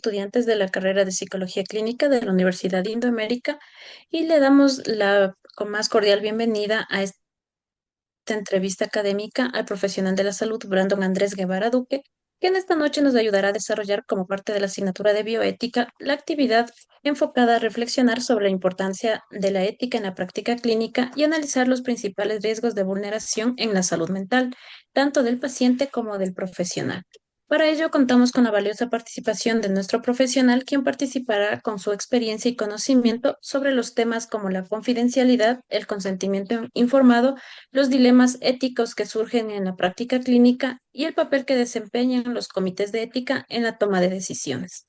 estudiantes de la carrera de Psicología Clínica de la Universidad de Indoamérica y le damos la con más cordial bienvenida a esta entrevista académica al profesional de la salud Brandon Andrés Guevara Duque, que en esta noche nos ayudará a desarrollar como parte de la asignatura de bioética la actividad enfocada a reflexionar sobre la importancia de la ética en la práctica clínica y analizar los principales riesgos de vulneración en la salud mental, tanto del paciente como del profesional. Para ello, contamos con la valiosa participación de nuestro profesional, quien participará con su experiencia y conocimiento sobre los temas como la confidencialidad, el consentimiento informado, los dilemas éticos que surgen en la práctica clínica y el papel que desempeñan los comités de ética en la toma de decisiones.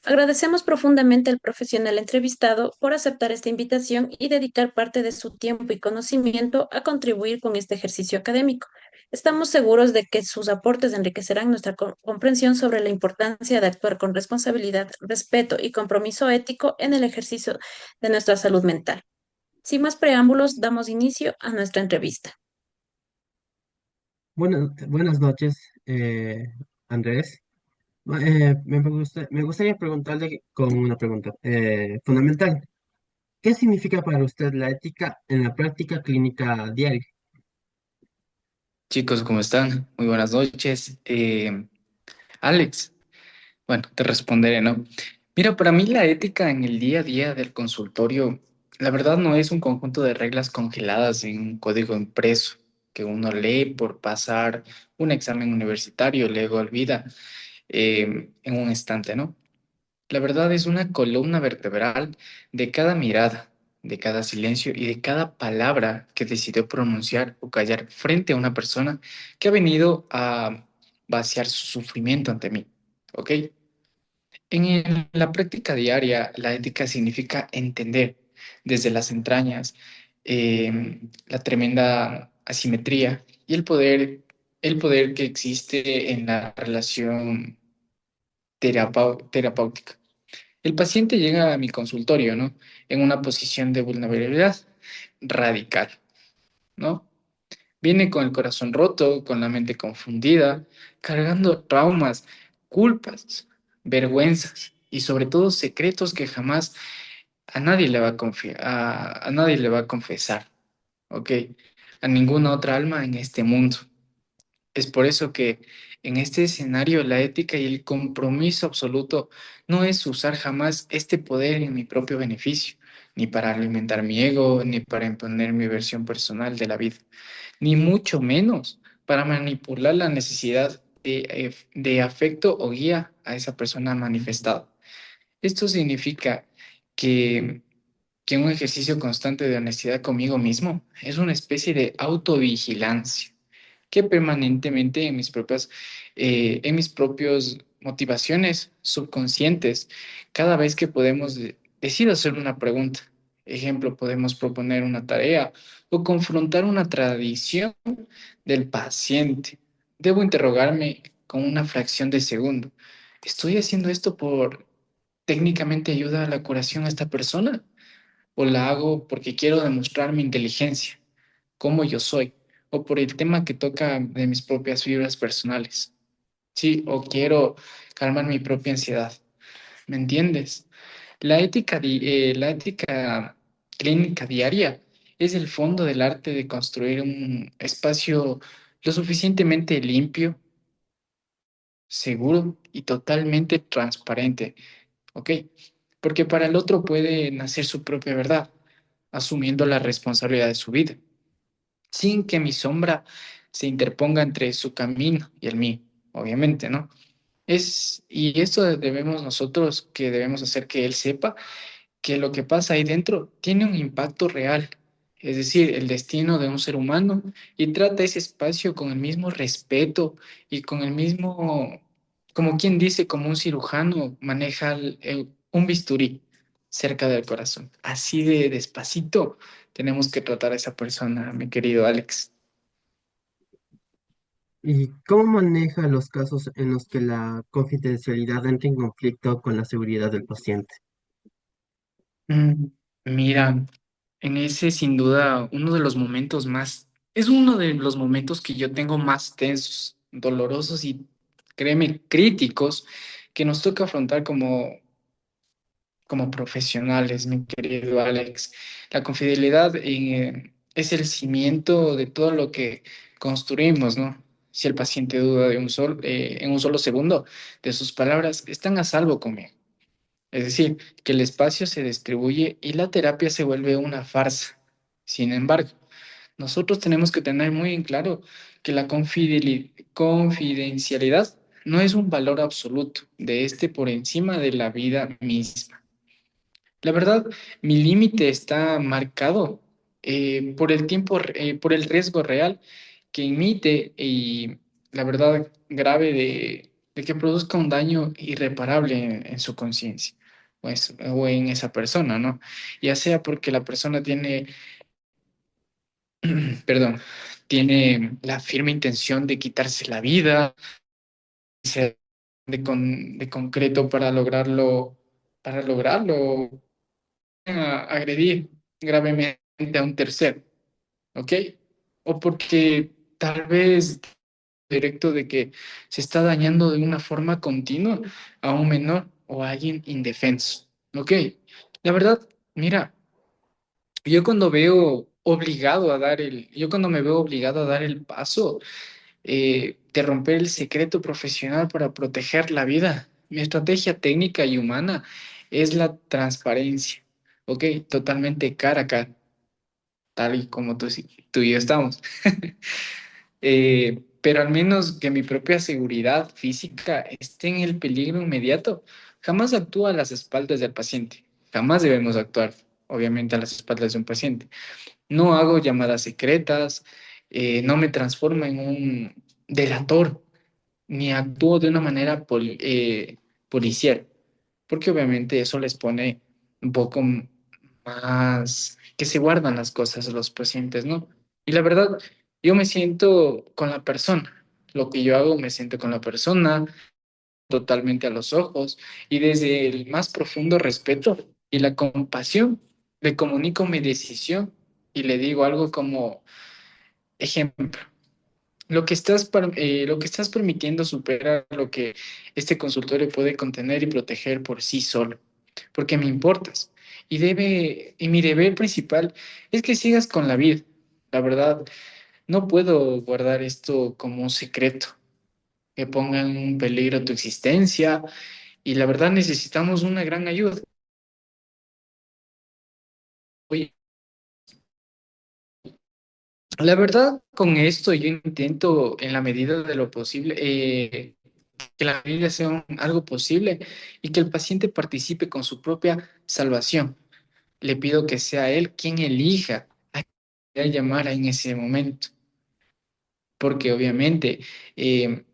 Agradecemos profundamente al profesional entrevistado por aceptar esta invitación y dedicar parte de su tiempo y conocimiento a contribuir con este ejercicio académico. Estamos seguros de que sus aportes enriquecerán nuestra comprensión sobre la importancia de actuar con responsabilidad, respeto y compromiso ético en el ejercicio de nuestra salud mental. Sin más preámbulos, damos inicio a nuestra entrevista. Buenas noches, Andrés. Me gustaría preguntarle con una pregunta fundamental. ¿Qué significa para usted la ética en la práctica clínica diaria? Chicos, ¿cómo están? Muy buenas noches. Alex, bueno, te responderé, ¿no? Mira, para mí la ética en el día a día del consultorio, la verdad no es un conjunto de reglas congeladas en un código impreso que uno lee por pasar un examen universitario y luego olvida en un instante, ¿no? La verdad es una columna vertebral de cada mirada, de cada silencio y de cada palabra que decidió pronunciar o callar frente a una persona que ha venido a vaciar su sufrimiento ante mí. ¿Ok? La práctica diaria, la ética significa entender desde las entrañas la tremenda asimetría y el poder que existe en la relación terapéutica. El paciente llega a mi consultorio, ¿no? En una posición de vulnerabilidad radical, ¿no? Viene con el corazón roto, con la mente confundida, cargando traumas, culpas, vergüenzas y sobre todo secretos que jamás a nadie le va a a nadie le va a confesar, ¿ok? A ninguna otra alma en este mundo. Es por eso que en este escenario la ética y el compromiso absoluto no es usar jamás este poder en mi propio beneficio, ni para alimentar mi ego, ni para imponer mi versión personal de la vida, ni mucho menos para manipular la necesidad de afecto o guía a esa persona manifestada. Esto significa que, que un ejercicio constante de honestidad conmigo mismo es una especie de autovigilancia que permanentemente en mis propios motivaciones subconscientes, cada vez que decido hacer una pregunta. Ejemplo, podemos proponer una tarea o confrontar una tradición del paciente. Debo interrogarme con una fracción de segundo. ¿Estoy haciendo esto por técnicamente ayuda a la curación a esta persona? ¿O la hago porque quiero demostrar mi inteligencia, cómo yo soy, o por el tema que toca de mis propias fibras personales? Sí, o quiero calmar mi propia ansiedad. ¿Me entiendes? La ética clínica diaria es el fondo del arte de construir un espacio lo suficientemente limpio, seguro y totalmente transparente, ¿ok? Porque para el otro puede nacer su propia verdad, asumiendo la responsabilidad de su vida, sin que mi sombra se interponga entre su camino y el mío, obviamente, ¿no? Y esto debemos nosotros, que debemos hacer que él sepa que lo que pasa ahí dentro tiene un impacto real, es decir, el destino de un ser humano, y trata ese espacio con el mismo respeto y con el mismo, como quien dice, como un cirujano maneja un bisturí cerca del corazón. Así de despacito tenemos que tratar a esa persona, mi querido Alex. ¿Y cómo maneja los casos en los que la confidencialidad entra en conflicto con la seguridad del paciente? Mm, Mira, en ese sin duda uno de los momentos más, es uno de los momentos que yo tengo más tensos, dolorosos y créeme, críticos que nos toca afrontar como profesionales, mi querido Alex. La confidencialidad es el cimiento de todo lo que construimos, ¿no? Si el paciente duda en un solo segundo de sus palabras, están a salvo conmigo. Es decir, que el espacio se distribuye y la terapia se vuelve una farsa. Sin embargo, nosotros tenemos que tener muy en claro que la confidencialidad no es un valor absoluto de este por encima de la vida misma. La verdad, mi límite está marcado por el tiempo, por el riesgo real que emite y la verdad grave de que produzca un daño irreparable en su conciencia o en esa persona, ¿no? Ya sea porque la persona tiene, perdón, tiene la firme intención de quitarse la vida, sea de concreto para lograrlo, agredir gravemente a un tercero, ¿ok? O porque tal vez directo de que se está dañando de una forma continua a un menor o a alguien indefenso, ¿ok? La verdad, mira, yo cuando me veo obligado a dar el paso de romper el secreto profesional para proteger la vida, mi estrategia técnica y humana es la transparencia, ¿ok? Totalmente cara a cara, tal y como tú y yo estamos. Pero al menos que mi propia seguridad física esté en el peligro inmediato, jamás actúo a las espaldas del paciente. Jamás debemos actuar, obviamente, a las espaldas de un paciente. No hago llamadas secretas, no me transformo en un delator, ni actúo de una manera policial, porque obviamente eso les pone un poco más que se guardan las cosas a los pacientes, ¿no? Y la verdad, yo me siento con la persona. Lo que yo hago, me siento con la persona totalmente a los ojos y desde el más profundo respeto y la compasión le comunico mi decisión y le digo algo como ejemplo. Lo que estás permitiendo supera lo que este consultorio puede contener y proteger por sí solo, porque me importas. Y mi deber principal es que sigas con la vida. La verdad, no puedo guardar esto como un secreto, que ponga en peligro tu existencia, y la verdad necesitamos una gran ayuda. Oye, la verdad, con esto yo intento, en la medida de lo posible, que la vida sea algo posible y que el paciente participe con su propia salvación. Le pido que sea él quien elija a quién llamar en ese momento, porque obviamente eh,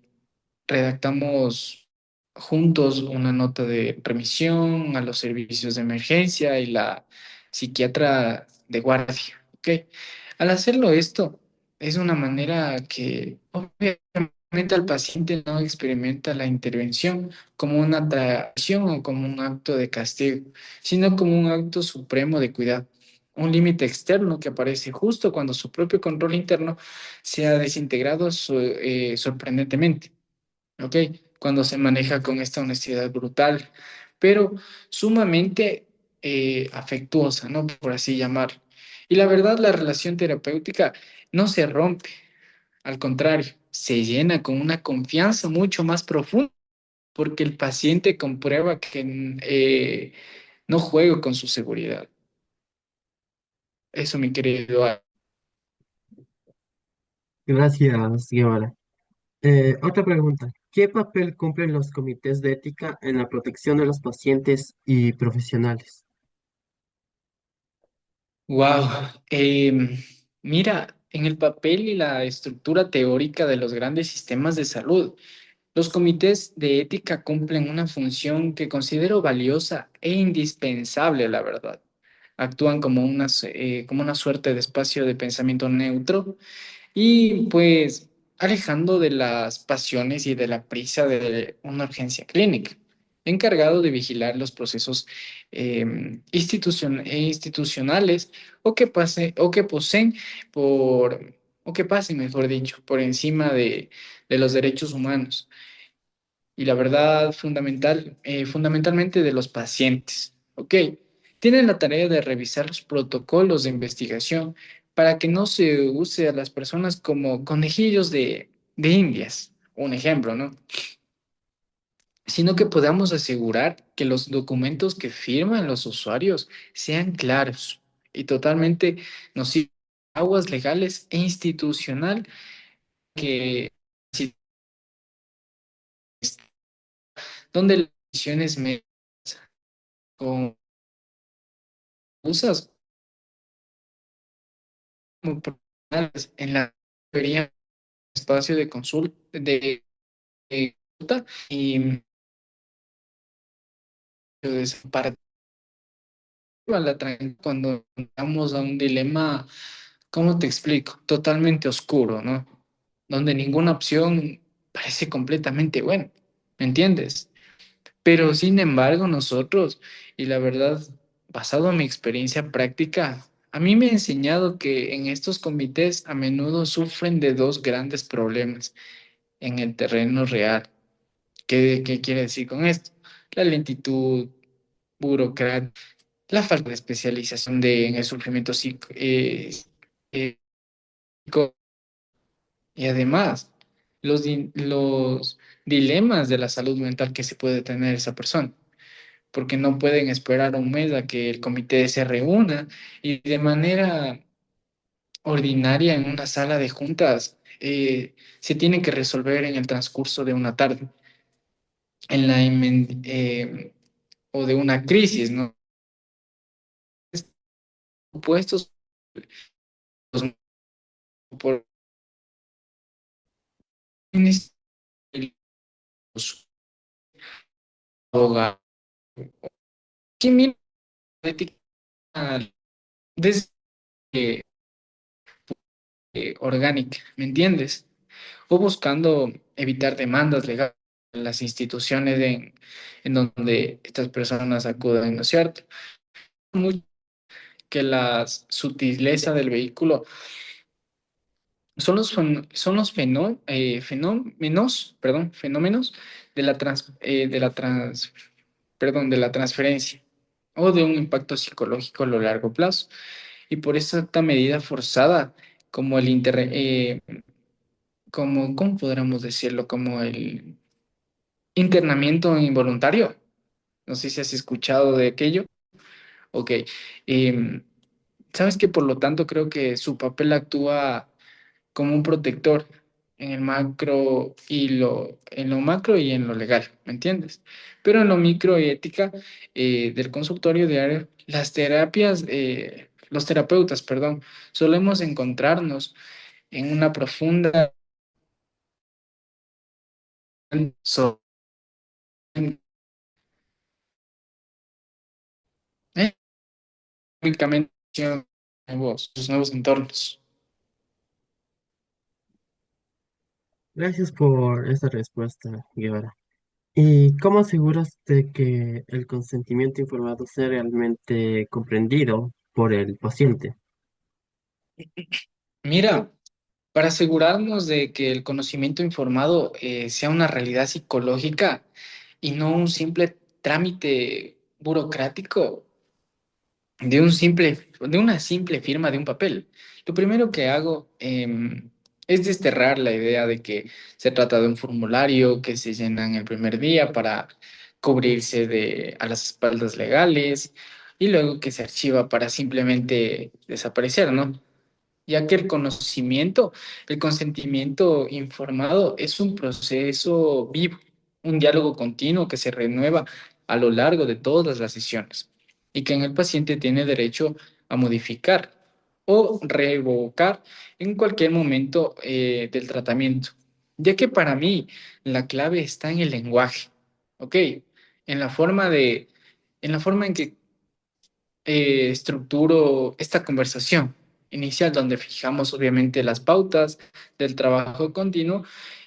redactamos juntos una nota de remisión a los servicios de emergencia y la psiquiatra de guardia, ¿ok? Al hacerlo esto, es una manera que obviamente el paciente no experimenta la intervención como una traición o como un acto de castigo, sino como un acto supremo de cuidado. Un límite externo que aparece justo cuando su propio control interno se ha desintegrado sorprendentemente. ¿Ok? Cuando se maneja con esta honestidad brutal, pero sumamente afectuosa, ¿no? Por así llamarlo. Y la verdad, la relación terapéutica no se rompe, al contrario, se llena con una confianza mucho más profunda, porque el paciente comprueba que no juego con su seguridad. Eso, mi querido. Gracias, Guevara. Otra pregunta. ¿Qué papel cumplen los comités de ética en la protección de los pacientes y profesionales? Wow. Mira, en el papel y la estructura teórica de los grandes sistemas de salud, los comités de ética cumplen una función que considero valiosa e indispensable, la verdad. Actúan como una suerte de espacio de pensamiento neutro y pues alejando de las pasiones y de la prisa de una urgencia clínica, encargado de vigilar los procesos institucionales o que poseen o que pasen, mejor dicho, por encima de los derechos humanos. y la verdad fundamentalmente de los pacientes. ¿Ok? Tienen la tarea de revisar los protocolos de investigación para que no se use a las personas como conejillos de indias, un ejemplo, ¿no? Sino que podamos asegurar que los documentos que firman los usuarios sean claros y totalmente nos sirvan aguas legales e institucional que si- donde las decisiones médicas con usas como profesionales en la debería espacio de consulta de consulta y para cuando vamos a un dilema, ¿cómo te explico? Totalmente oscuro, ¿no? Donde ninguna opción parece completamente buena, ¿me entiendes? Pero sin embargo, nosotros, y la verdad, basado en mi experiencia práctica, a mí me ha enseñado que en estos comités a menudo sufren de dos grandes problemas en el terreno real. ¿Qué quiere decir con esto? La lentitud burocrática, la falta de especialización en el sufrimiento eh, psico- y además los dilemas de la salud mental que se puede tener esa persona, porque no pueden esperar un mes a que el comité se reúna y de manera ordinaria en una sala de juntas se tiene que resolver en el transcurso de una tarde, o de una crisis, ¿no? Puestos por los abogados. ¿Qué mira la ética desde orgánica? ¿Me entiendes? O buscando evitar demandas legales en las instituciones en donde estas personas acuden, ¿no es cierto? Mucho que la sutileza del vehículo son los fenómenos, perdón, fenómenos de de la transferencia o de un impacto psicológico a lo largo plazo. Y por esta medida forzada, como ¿cómo podríamos decirlo? Como el internamiento involuntario. No sé si has escuchado de aquello. Ok. Em, Sabes que por lo tanto creo que su papel actúa como un protector en el macro en lo macro y en lo legal, ¿me entiendes? Pero en lo micro y ética del consultorio diario, los terapeutas, perdón, solemos encontrarnos en una profunda so- eh, únicamente sus nuevos entornos. Gracias por esta respuesta, Guevara. ¿Y cómo asegura usted que el consentimiento informado sea realmente comprendido por el paciente? Mira, para asegurarnos de que el conocimiento informado sea una realidad psicológica y no un simple trámite burocrático de una simple firma de un papel. Lo primero que hago es desterrar la idea de que se trata de un formulario que se llena en el primer día para cubrirse a las espaldas legales y luego que se archiva para simplemente desaparecer, ¿no? Ya que el consentimiento informado es un proceso vivo, un diálogo continuo que se renueva a lo largo de todas las sesiones y que en el paciente tiene derecho a modificar o revocar en cualquier momento del tratamiento, ya que para mí la clave está en el lenguaje, ¿ok? En la forma en la forma en que estructuro esta conversación inicial donde fijamos obviamente las pautas del trabajo continuo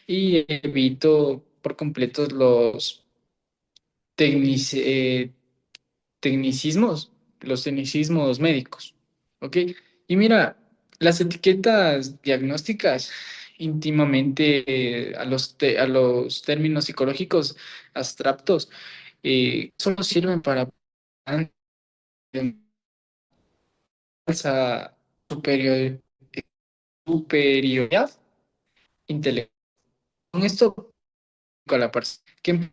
y evito por completo los tecnic- eh, tecnicismos, los tecnicismos médicos. ¿Ok? Y mira, las etiquetas diagnósticas íntimamente a los términos psicológicos abstractos, solo sirven para esa superioridad intelectual. Con esto, con la persona que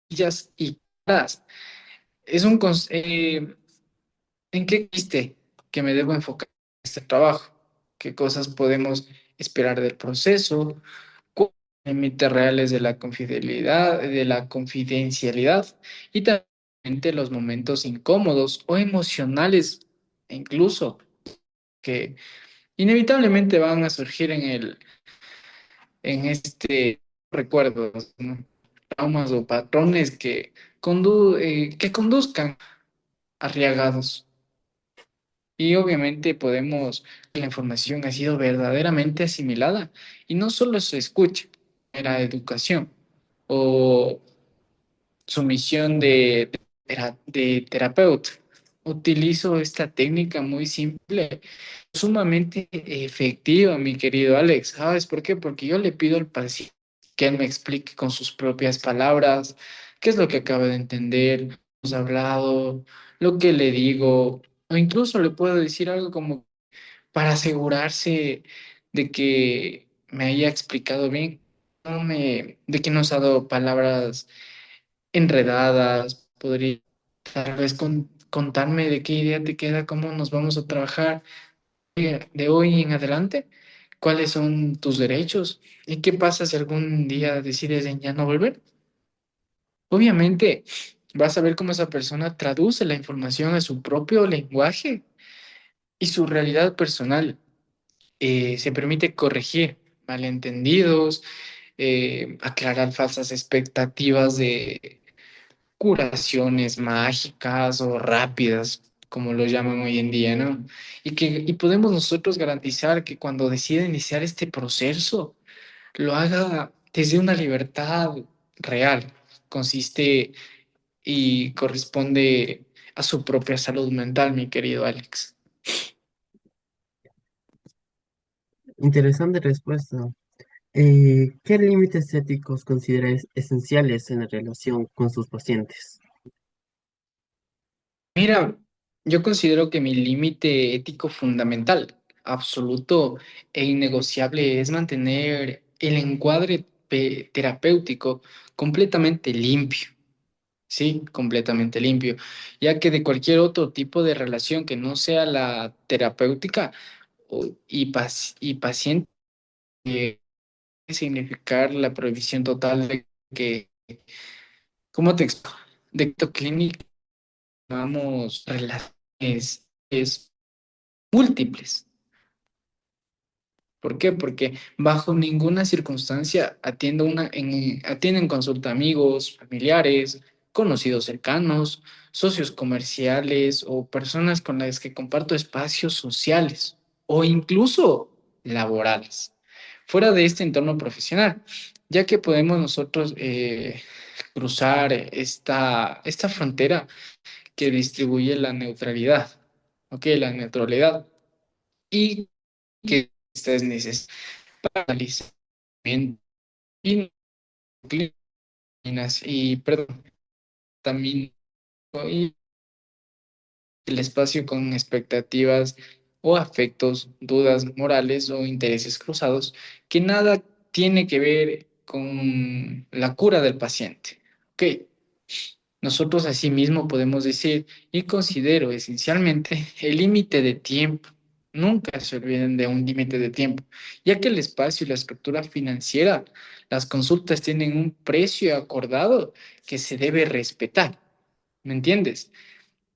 empillas y caras, es ¿en qué existe que me debo enfocar en este trabajo? ¿Qué cosas podemos esperar del proceso? ¿Cuáles son los límites reales de la confidencialidad? Y también los momentos incómodos o emocionales, e incluso que inevitablemente van a surgir en este recuerdos, ¿no? Traumas o patrones que conduzcan arriesgados. Y obviamente la información ha sido verdaderamente asimilada y no solo se escucha, era educación o su misión de terapeuta. Utilizo esta técnica muy simple, sumamente efectiva, mi querido Alex. ¿Sabes por qué? Porque yo le pido al paciente que él me explique con sus propias palabras qué es lo que acaba de entender, hemos hablado, lo que le digo, o incluso le puedo decir algo como para asegurarse de que me haya explicado bien, de que nos ha dado palabras enredadas, podría tal vez contarme de qué idea te queda, cómo nos vamos a trabajar de hoy en adelante, cuáles son tus derechos y qué pasa si algún día decides en ya no volver. Obviamente, vas a ver cómo esa persona traduce la información a su propio lenguaje y su realidad personal. Se permite corregir malentendidos, aclarar falsas expectativas de curaciones mágicas o rápidas, como lo llaman hoy en día, ¿no? Y podemos nosotros garantizar que cuando decida iniciar este proceso, lo haga desde una libertad real, consiste y corresponde a su propia salud mental, mi querido Alex. Interesante respuesta. ¿Qué límites éticos consideráis esenciales en la relación con sus pacientes? Mira, yo considero que mi límite ético fundamental, absoluto e innegociable es mantener el encuadre terapéutico completamente limpio, sí, completamente limpio, ya que de cualquier otro tipo de relación que no sea la terapéutica y paciente, puede significar la prohibición total de que, ¿cómo te explico? De que clínica, vamos, relaciones es múltiples. ¿Por qué? Porque bajo ninguna circunstancia atienden consulta amigos, familiares, conocidos cercanos, socios comerciales o personas con las que comparto espacios sociales o incluso laborales, fuera de este entorno profesional, ya que podemos nosotros cruzar esta frontera que distribuye la neutralidad, ¿ok? La neutralidad y que esta es necesaria y perdón, también y el espacio con expectativas o afectos, dudas morales o intereses cruzados que nada tiene que ver con la cura del paciente. Ok, nosotros asimismo podemos decir y considero esencialmente el límite de tiempo. Nunca se olviden de un límite de tiempo, ya que el espacio y la estructura financiera, las consultas tienen un precio acordado que se debe respetar. ¿Me entiendes?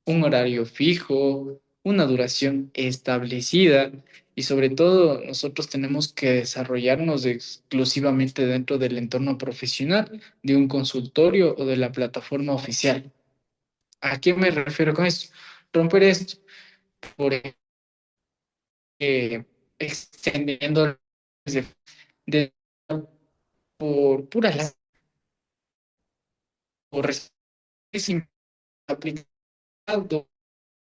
Un horario fijo, una duración establecida y sobre todo nosotros tenemos que desarrollarnos exclusivamente dentro del entorno profesional, de un consultorio o de la plataforma oficial. ¿A qué me refiero con esto? Romper esto por extendiendo de- por pura por aplicado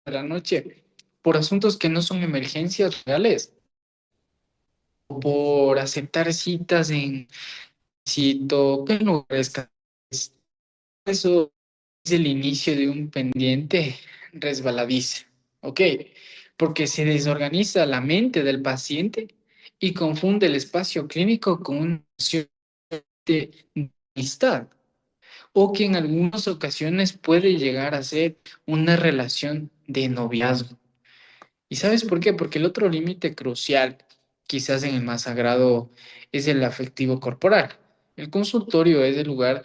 de la noche, por asuntos que no son emergencias reales. por aceptar citas en sitio que no parezca. Eso es el inicio de un pendiente resbaladizo, ¿ok? Porque se desorganiza la mente del paciente y confunde el espacio clínico con una noción de amistad, o que en algunas ocasiones puede llegar a ser una relación de noviazgo. ¿Y sabes por qué? Porque el otro límite crucial, quizás en el más sagrado, es el afectivo corporal. El consultorio es el lugar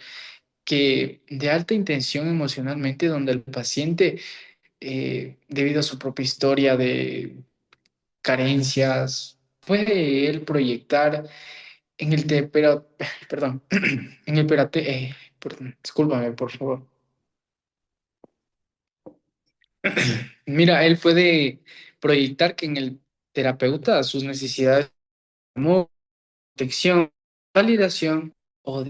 que de alta intención emocionalmente, donde el paciente, debido a su propia historia de carencias, puede él proyectar en el perdón, en el discúlpame, por favor. Mira, él puede proyectar que en el terapeuta sus necesidades de amor, protección, validación, o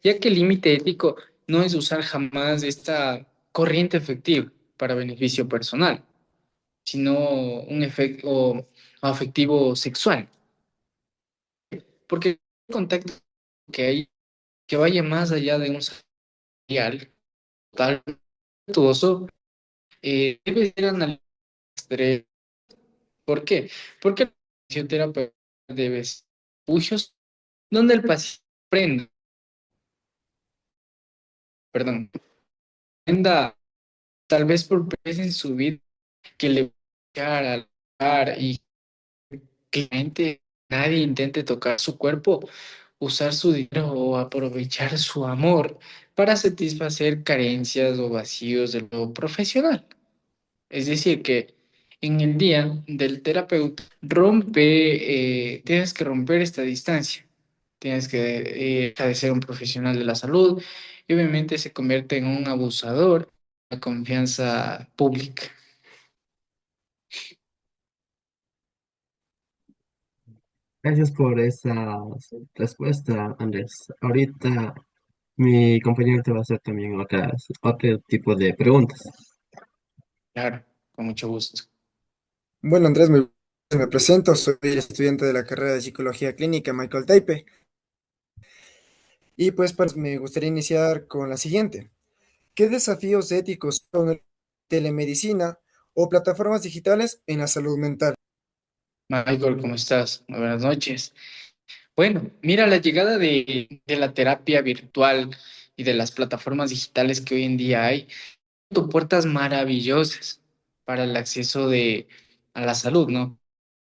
ya que el límite ético no es usar jamás esta corriente efectiva para beneficio personal, sino un efecto afectivo sexual. Porque el contacto que hay, que vaya más allá de un social total, virtuoso, debe ser analizado. ¿Por qué? Porque la fisioterapia debe ser refugio donde el paciente aprenda, perdón, aprenda tal vez por vez en su vida que le va a hablar y que la gente, nadie intente tocar su cuerpo, usar su dinero o aprovechar su amor para satisfacer carencias o vacíos de lo profesional. Es decir, que en el día del terapeuta tienes que romper esta distancia, tienes que dejar de ser un profesional de la salud y obviamente se convierte en un abusador de la confianza pública. Gracias por esa respuesta, Andrés. Ahorita mi compañero te va a hacer también otro tipo de preguntas. Claro, con mucho gusto. Bueno, Andrés, me presento, soy el estudiante de la carrera de Psicología Clínica Michael Taipe y pues me gustaría iniciar con la siguiente. ¿Qué desafíos éticos son telemedicina o plataformas digitales en la salud mental? Michael, ¿cómo estás? Muy buenas noches. Bueno, mira, la llegada de la terapia virtual y de las plataformas digitales que hoy en día hay, son puertas maravillosas para el acceso a la salud, ¿no?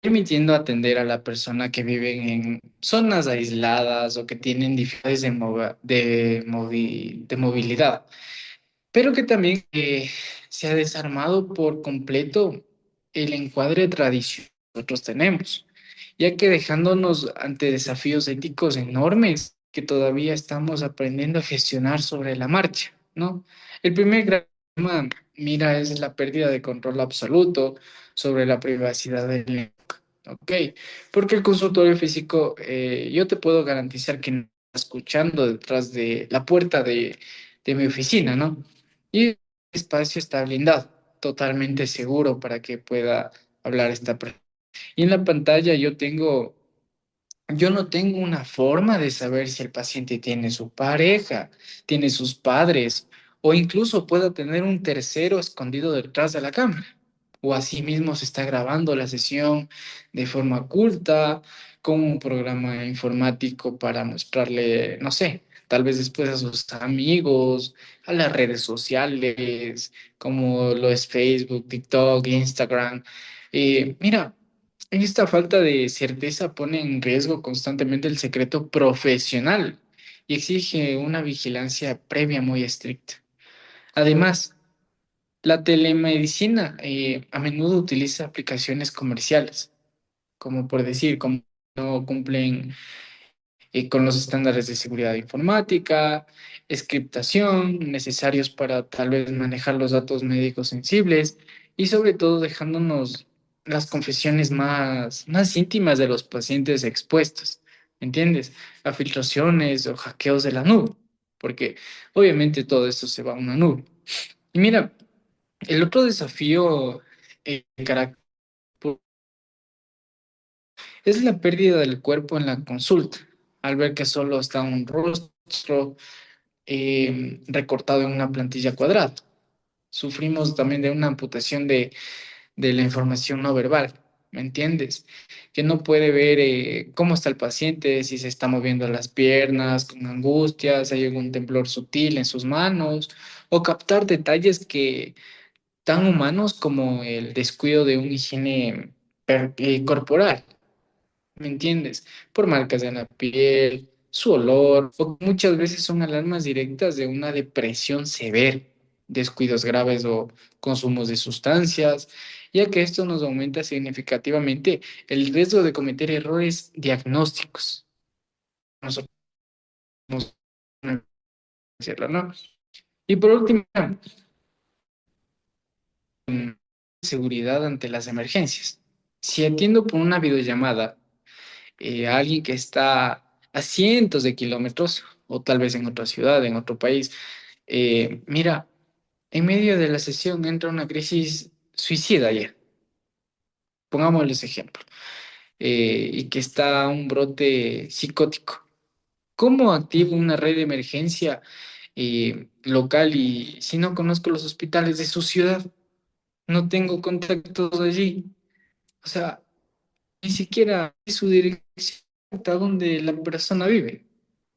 Permitiendo atender a la persona que vive en zonas aisladas o que tienen dificultades de movilidad, pero que también se ha desarmado por completo el encuadre tradicional que nosotros tenemos, ya que dejándonos ante desafíos éticos enormes que todavía estamos aprendiendo a gestionar sobre la marcha, ¿no? El primer gran tema, mira, es la pérdida de control absoluto sobre la privacidad del. Ok, porque el consultorio físico, yo te puedo garantizar que no está escuchando detrás de la puerta de mi oficina, ¿no? Y el espacio está blindado, totalmente seguro para que pueda hablar esta persona. Y en la pantalla yo no tengo una forma de saber si el paciente tiene su pareja, tiene sus padres o incluso pueda tener un tercero escondido detrás de la cámara. O asimismo se está grabando la sesión de forma oculta con un programa informático para mostrarle, no sé, tal vez después a sus amigos, a las redes sociales, como lo es Facebook, TikTok, Instagram. Mira, esta falta de certeza pone en riesgo constantemente el secreto profesional y exige una vigilancia previa muy estricta. Además, la telemedicina a menudo utiliza aplicaciones comerciales, como por decir, como no cumplen con los estándares de seguridad informática, encriptación necesarios para tal vez manejar los datos médicos sensibles y sobre todo dejándonos las confesiones más íntimas de los pacientes expuestos, ¿entiendes? A filtraciones o hackeos de la nube, porque obviamente todo esto se va a una nube. Y mira, el otro desafío, carácter es la pérdida del cuerpo en la consulta, al ver que solo está un rostro recortado en una plantilla cuadrada. Sufrimos también de una amputación de la información no verbal, ¿me entiendes? Que no puede ver cómo está el paciente, si se está moviendo las piernas con angustia, si hay algún temblor sutil en sus manos, o captar detalles que tan humanos como el descuido de una higiene corporal, ¿me entiendes? Por marcas en la piel, su olor, o muchas veces son alarmas directas de una depresión severa, descuidos graves o consumos de sustancias, ya que esto nos aumenta significativamente el riesgo de cometer errores diagnósticos. Nosotros podemos decirlo, ¿no? Y por último, seguridad ante las emergencias. Si atiendo por una videollamada, a alguien que está a cientos de kilómetros, o tal vez en otra ciudad, en otro país, mira, en medio de la sesión entra una crisis suicida ya, pongámosles ese ejemplo, y que está un brote psicótico. ¿Cómo activo una red de emergencia local y si no conozco los hospitales de su ciudad? No tengo contactos allí. O sea, ni siquiera sé su dirección a donde la persona vive.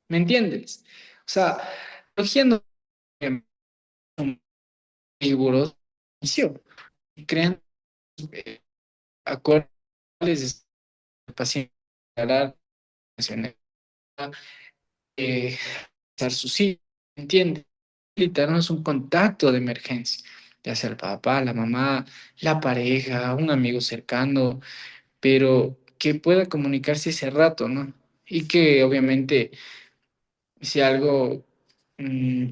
¿Me entiendes? O sea, cogiendo un riguroso inicio y creando acordes al paciente, hablar, mencionar, eh, dar su sí, ¿me entiendes? Y darnos un contacto de emergencia, ya sea el papá, la mamá, la pareja, un amigo cercano, pero que pueda comunicarse ese rato, ¿no? Y que obviamente si algo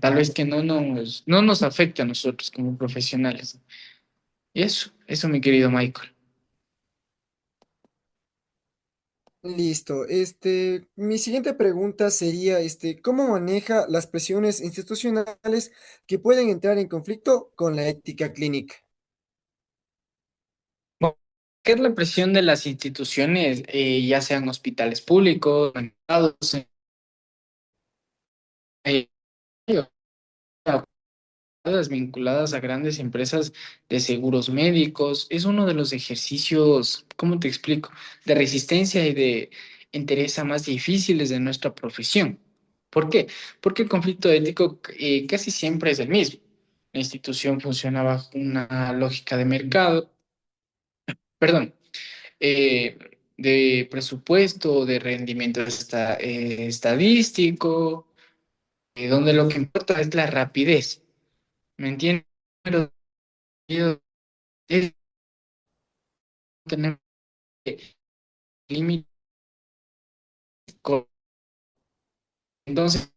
tal vez que no nos afecte a nosotros como profesionales. Y eso, mi querido Michael. Listo. Mi siguiente pregunta sería, ¿cómo maneja las presiones institucionales que pueden entrar en conflicto con la ética clínica? Bueno, ¿qué es la presión de las instituciones, ya sean hospitales públicos, privados, eh, todas vinculadas a grandes empresas de seguros médicos? Es uno de los ejercicios, ¿cómo te explico?, de resistencia y de entereza más difíciles de nuestra profesión. ¿Por qué? Porque el conflicto ético casi siempre es el mismo. La institución funciona bajo una lógica de mercado, perdón, de presupuesto, de rendimiento estadístico, donde lo que importa es la rapidez. ¿Me entiendes? Pero es tener límite. Entonces,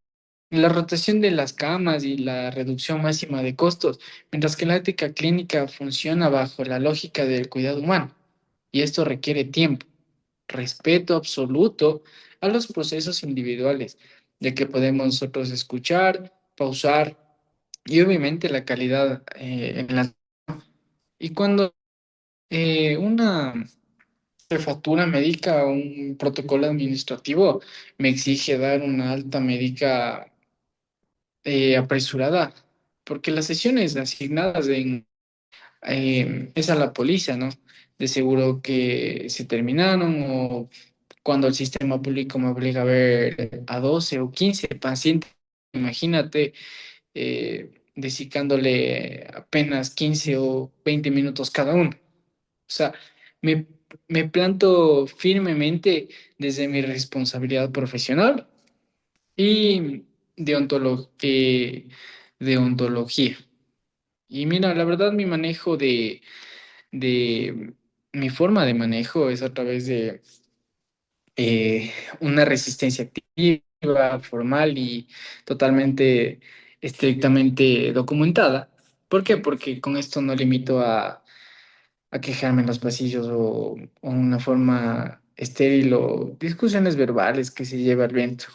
la rotación de las camas y la reducción máxima de costos, mientras que la ética clínica funciona bajo la lógica del cuidado humano. Y esto requiere tiempo, respeto absoluto a los procesos individuales, de que podemos nosotros escuchar, pausar y obviamente la calidad en la... Y cuando una jefatura médica o un protocolo administrativo me exige dar una alta médica apresurada, porque las sesiones asignadas es a la póliza, ¿no? De seguro que se terminaron o cuando el sistema público me obliga a ver a 12 o 15 pacientes, imagínate, dedicándole apenas 15 o 20 minutos cada uno. O sea, me, me planto firmemente desde mi responsabilidad profesional y de ontología. Y mira, la verdad, de mi forma de manejo es a través de una resistencia activa, formal y totalmente estrictamente documentada. ¿Por qué? Porque con esto no limito a quejarme en los pasillos o una forma estéril o discusiones verbales que se lleva al viento,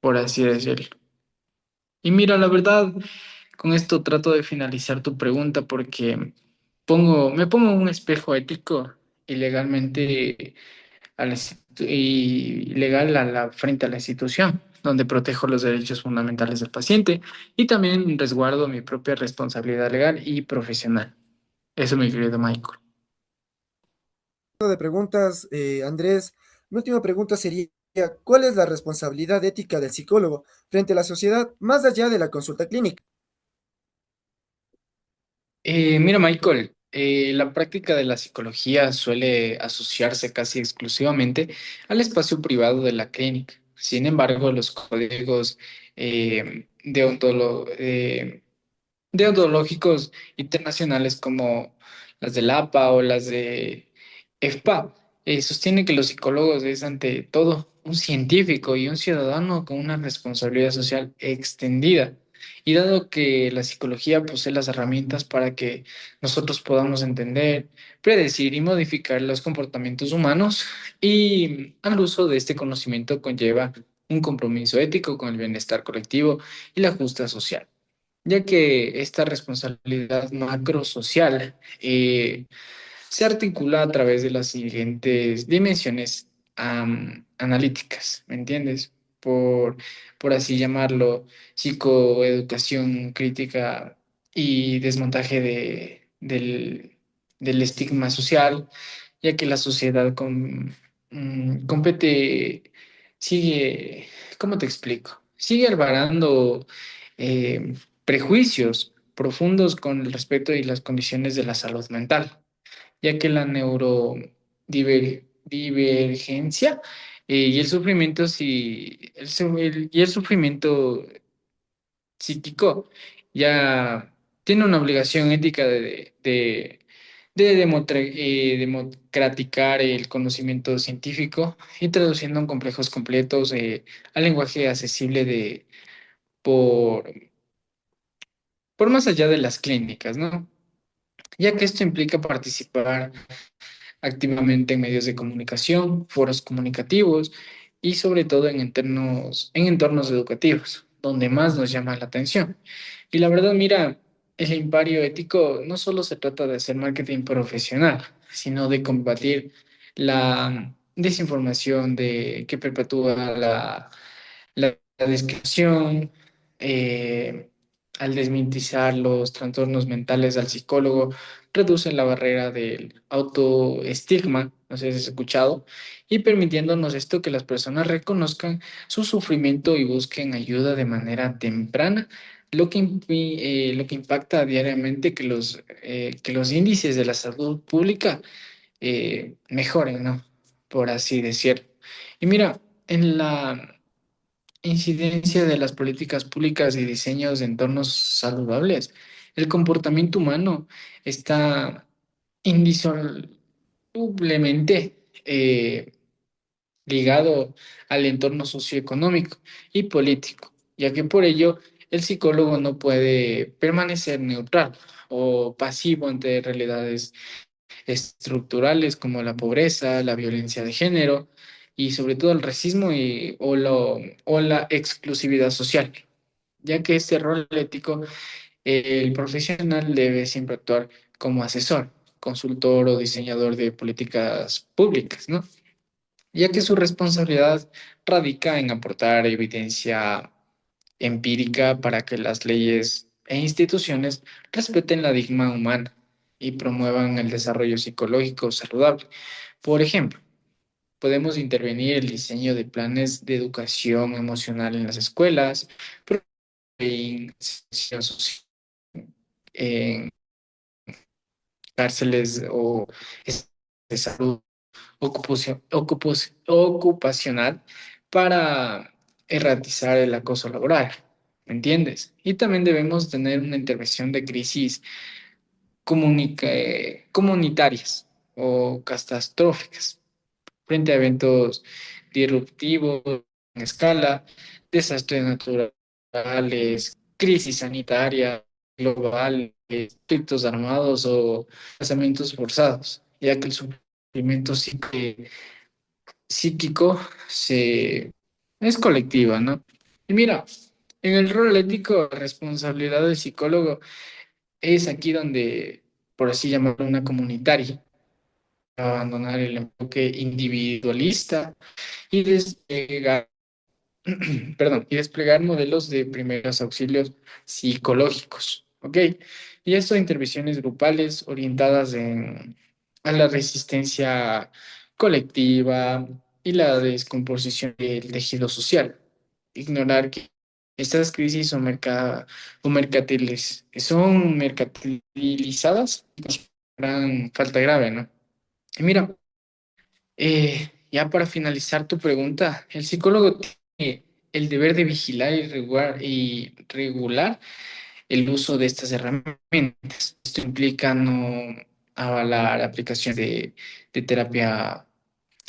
por así decirlo. Y mira, la verdad, con esto trato de finalizar tu pregunta porque me pongo un espejo ético y legalmente y legal frente a la institución, donde protejo los derechos fundamentales del paciente y también resguardo mi propia responsabilidad legal y profesional. Eso, mi querido Michael. De preguntas, Andrés, mi última pregunta sería, ¿cuál es la responsabilidad ética del psicólogo frente a la sociedad más allá de la consulta clínica? Mira, Michael, la práctica de la psicología suele asociarse casi exclusivamente al espacio privado de la clínica. Sin embargo, los códigos deontológicos internacionales como las del APA o las de EFPA sostienen que los psicólogos es ante todo un científico y un ciudadano con una responsabilidad social extendida. Y dado que la psicología posee las herramientas para que nosotros podamos entender, predecir y modificar los comportamientos humanos, y al uso de este conocimiento conlleva un compromiso ético con el bienestar colectivo y la justicia social, ya que esta responsabilidad macrosocial se articula a través de las siguientes dimensiones analíticas, ¿me entiendes? Por así llamarlo, psicoeducación crítica y desmontaje del estigma social, ya que la sociedad compete, sigue, ¿cómo te explico? Sigue alvarando eh, prejuicios profundos con el respecto y las condiciones de la salud mental, ya que la neurodivergencia y el sufrimiento, y el sufrimiento psíquico ya tiene una obligación ética de democraticar el conocimiento científico y traduciendo en complejos completos al lenguaje accesible por, por más allá de las clínicas, ¿no? Ya que esto implica participar activamente en medios de comunicación, foros comunicativos y sobre todo en entornos educativos, donde más nos llama la atención. Y la verdad, mira, el imperio ético no solo se trata de hacer marketing profesional, sino de combatir la desinformación que perpetúa la descripción, al desmintizar los trastornos mentales al psicólogo, reduce la barrera del autoestigma, no sé si has escuchado, y permitiéndonos esto que las personas reconozcan su sufrimiento y busquen ayuda de manera temprana, lo que impacta diariamente que los índices de la salud pública mejoren, ¿no? Por así decirlo. Y mira, en la incidencia de las políticas públicas y diseños de entornos saludables. El comportamiento humano está indisolublemente ligado al entorno socioeconómico y político, ya que por ello el psicólogo no puede permanecer neutral o pasivo ante realidades estructurales como la pobreza, la violencia de género y sobre todo el racismo o la exclusividad social, ya que este rol ético, el profesional debe siempre actuar como asesor, consultor o diseñador de políticas públicas, ¿no? Ya que su responsabilidad radica en aportar evidencia empírica para que las leyes e instituciones respeten la dignidad humana y promuevan el desarrollo psicológico saludable. Por ejemplo, podemos intervenir el diseño de planes de educación emocional en las escuelas, en servicios en cárceles o de salud ocupacional para erratizar el acoso laboral, ¿me entiendes? Y también debemos tener una intervención de crisis comunitarias o catastróficas frente a eventos disruptivos en escala, desastres naturales, crisis sanitaria global, conflictos armados o casamientos forzados, ya que el sufrimiento psíquico es colectiva, ¿no? Y mira, en el rol ético, responsabilidad del psicólogo es aquí donde, por así llamarlo, una comunitaria. abandonar el enfoque individualista y desplegar, perdón, y desplegar modelos de primeros auxilios psicológicos, ¿ok? Y esto intervenciones grupales orientadas a la resistencia colectiva y la descomposición del tejido social. Ignorar que estas crisis son mercantilizadas, es una gran falta grave, ¿no? Y mira, ya para finalizar tu pregunta, el psicólogo tiene el deber de vigilar y regular el uso de estas herramientas. Esto implica no avalar aplicaciones de terapia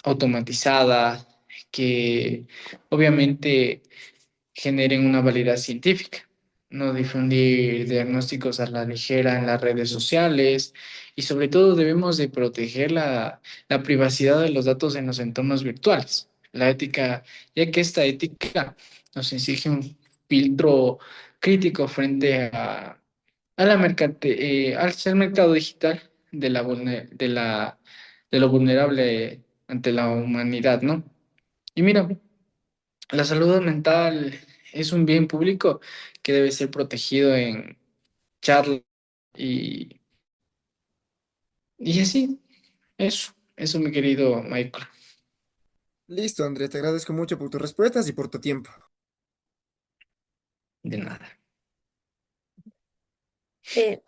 automatizada que obviamente generen una validad científica, no difundir diagnósticos a la ligera en las redes sociales y sobre todo debemos de proteger la privacidad de los datos en los entornos virtuales. La ética, ya que esta ética nos exige un filtro crítico frente al ser mercado digital de lo vulnerable ante la humanidad, ¿no? Y mira, la salud mental es un bien público que debe ser protegido en charla y, y así, eso mi querido Michael, Listo, Andrés, te agradezco mucho por tus respuestas y por tu tiempo. de nada.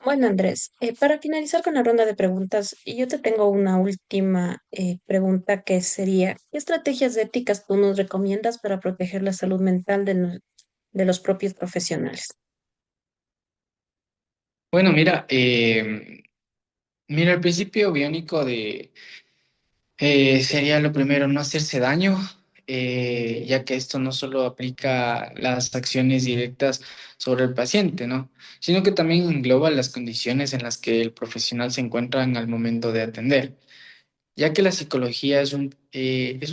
Bueno, Andrés, para finalizar con la ronda de preguntas, yo te tengo una última pregunta que sería, ¿qué estrategias éticas tú nos recomiendas para proteger la salud mental de los propios profesionales? Bueno, mira, el principio biónico sería lo primero, no hacerse daño, ya que esto no solo aplica las acciones directas sobre el paciente, ¿no? Sino que también engloba las condiciones en las que el profesional se encuentra en el momento de atender, ya que la psicología es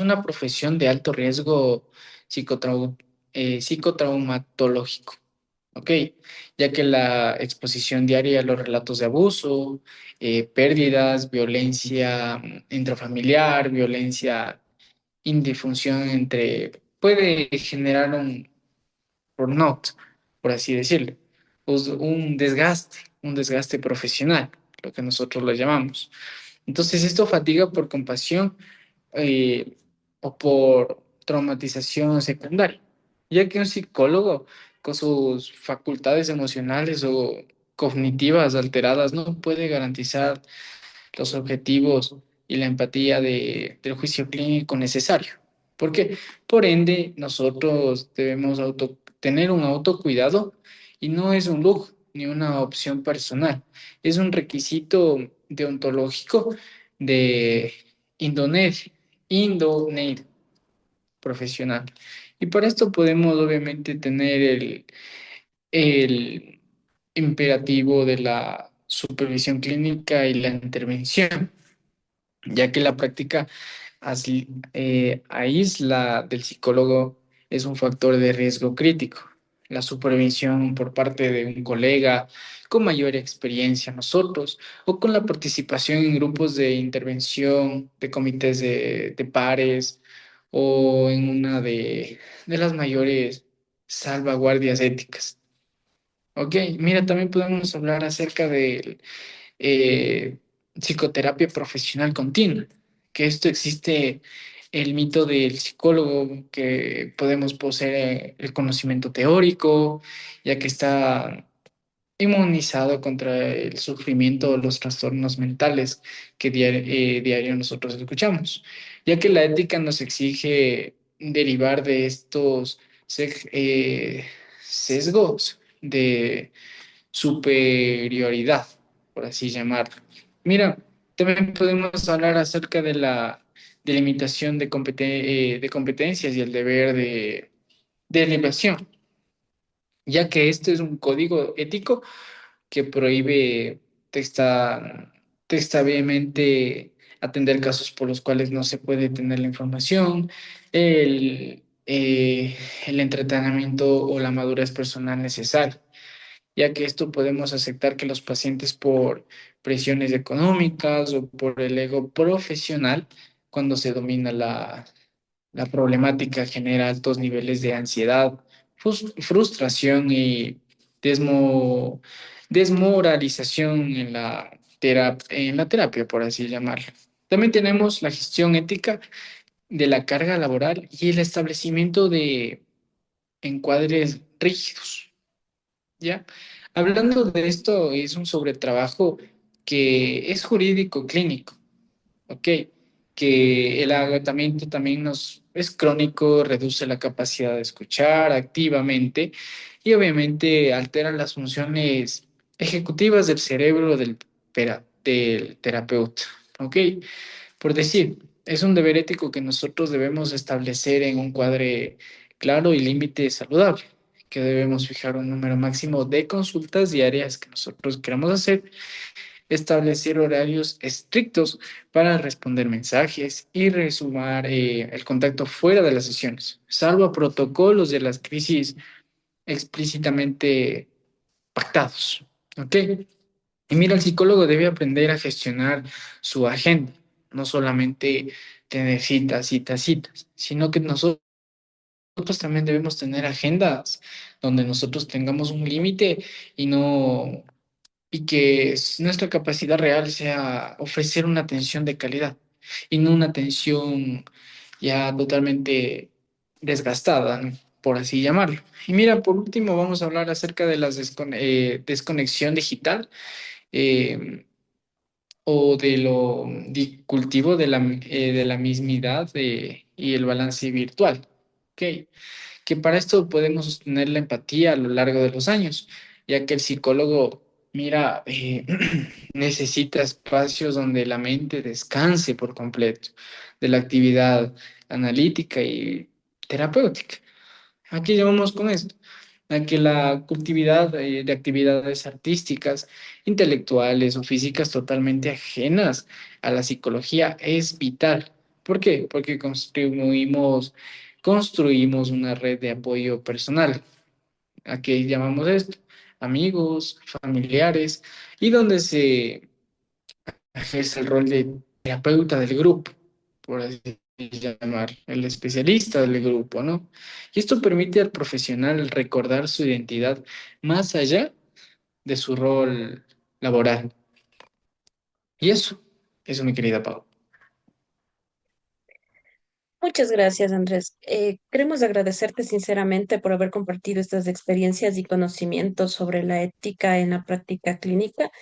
una profesión de alto riesgo psicotraumatológico, ¿ok? Ya que la exposición diaria a los relatos de abuso, pérdidas, violencia intrafamiliar, violencia, indisfunción puede generar un burnout, por así decirlo, un desgaste profesional, lo que nosotros lo llamamos. Entonces, esto fatiga por compasión eh, o por traumatización secundaria, ya que un psicólogo con sus facultades emocionales o cognitivas alteradas no puede garantizar los objetivos y la empatía del juicio clínico necesario. Porque, por ende, nosotros debemos tener un autocuidado y no es un lujo ni una opción personal, es un requisito deontológico de Indonesia, Indonesia profesional. Y para esto podemos obviamente tener el imperativo de la supervisión clínica y la intervención, ya que la práctica aísla del psicólogo es un factor de riesgo crítico. La supervisión por parte de un colega con mayor experiencia nosotros o con la participación en grupos de intervención, de comités de pares o en una de las mayores salvaguardias éticas. Ok, mira, también podemos hablar acerca de eh, psicoterapia profesional continua, que esto existe el mito del psicólogo, que podemos poseer el conocimiento teórico, ya que está inmunizado contra el sufrimiento o los trastornos mentales que diario nosotros escuchamos, ya que la ética nos exige derivar de estos sesgos de superioridad, por así llamarlo. Mira, también podemos hablar acerca de la delimitación de competencias y el deber de elevación, ya que este es un código ético que prohíbe texta, textablemente atender casos por los cuales no se puede tener la información, el, el entretenimiento o la madurez personal necesaria. ya que esto podemos aceptar que los pacientes por presiones económicas o por el ego profesional, cuando se domina la problemática, genera altos niveles de ansiedad, frustración y desmo- desmoralización en la terapia, por así llamarlo. También tenemos la gestión ética de la carga laboral y el establecimiento de encuadres rígidos, ¿ya? Hablando de esto, es un sobretrabajo que es jurídico clínico, ¿ok? Que el agotamiento también nos es crónico, reduce la capacidad de escuchar activamente y obviamente altera las funciones ejecutivas del cerebro del terapeuta, ¿ok? Por decir, es un deber ético que nosotros debemos establecer en un cuadre claro y límite saludable, que debemos fijar un número máximo de consultas diarias que nosotros queramos hacer, establecer horarios estrictos para responder mensajes y resumar el contacto fuera de las sesiones, salvo a protocolos de las crisis explícitamente pactados. ¿Ok? Y mira, el psicólogo debe aprender a gestionar su agenda, no solamente tener citas, citas, citas, sino que nosotros también debemos tener agendas donde nosotros tengamos un límite y no y que nuestra capacidad real sea ofrecer una atención de calidad y no una atención ya totalmente desgastada, ¿no? Por así llamarlo. Y mira, por último, vamos a hablar acerca de la desconexión digital. eh, o de lo cultivo de la mismidad y el balance virtual. ¿Ok? Que para esto podemos sostener la empatía a lo largo de los años, ya que el psicólogo, mira, necesita espacios donde la mente descanse por completo de la actividad analítica y terapéutica. Aquí llevamos con esto, a que la cultividad de actividades artísticas, intelectuales o físicas totalmente ajenas a la psicología es vital. ¿Por qué? Porque construimos una red de apoyo personal. ¿A qué llamamos esto? Amigos, familiares, y donde se ejerce el rol de terapeuta del grupo, por así llamar, el especialista del grupo, ¿no? Y esto permite al profesional recordar su identidad más allá de su rol laboral. Y eso, mi querida Pau. Muchas gracias, Andrés. Queremos agradecerte sinceramente por haber compartido estas experiencias y conocimientos sobre la ética en la práctica clínica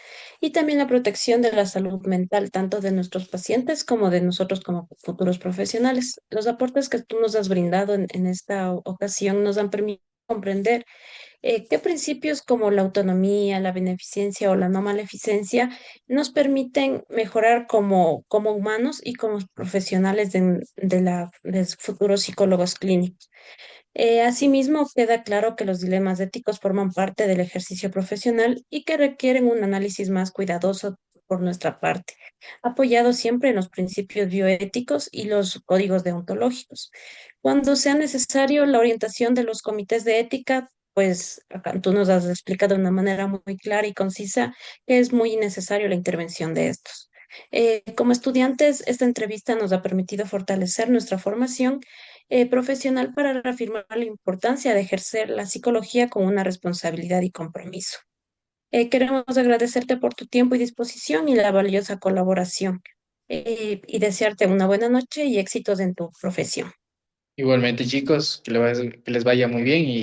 y también la protección de la salud mental, tanto de nuestros pacientes como de nosotros como futuros profesionales. Los aportes que tú nos has brindado en esta ocasión nos han permitido comprender qué principios como la autonomía, la beneficencia o la no maleficencia nos permiten mejorar como humanos y como profesionales de futuros psicólogos clínicos. Asimismo, queda claro que los dilemas éticos forman parte del ejercicio profesional y que requieren un análisis más cuidadoso por nuestra parte, apoyado siempre en los principios bioéticos y los códigos deontológicos. Cuando sea necesario, la orientación de los comités de ética, pues acá tú nos has explicado de una manera muy clara y concisa que es muy necesario la intervención de estos. Como estudiantes, esta entrevista nos ha permitido fortalecer nuestra formación profesional para reafirmar la importancia de ejercer la psicología con una responsabilidad y compromiso. Queremos agradecerte por tu tiempo y disposición y la valiosa colaboración y desearte una buena noche y éxitos en tu profesión. Igualmente, chicos, que les vaya muy bien y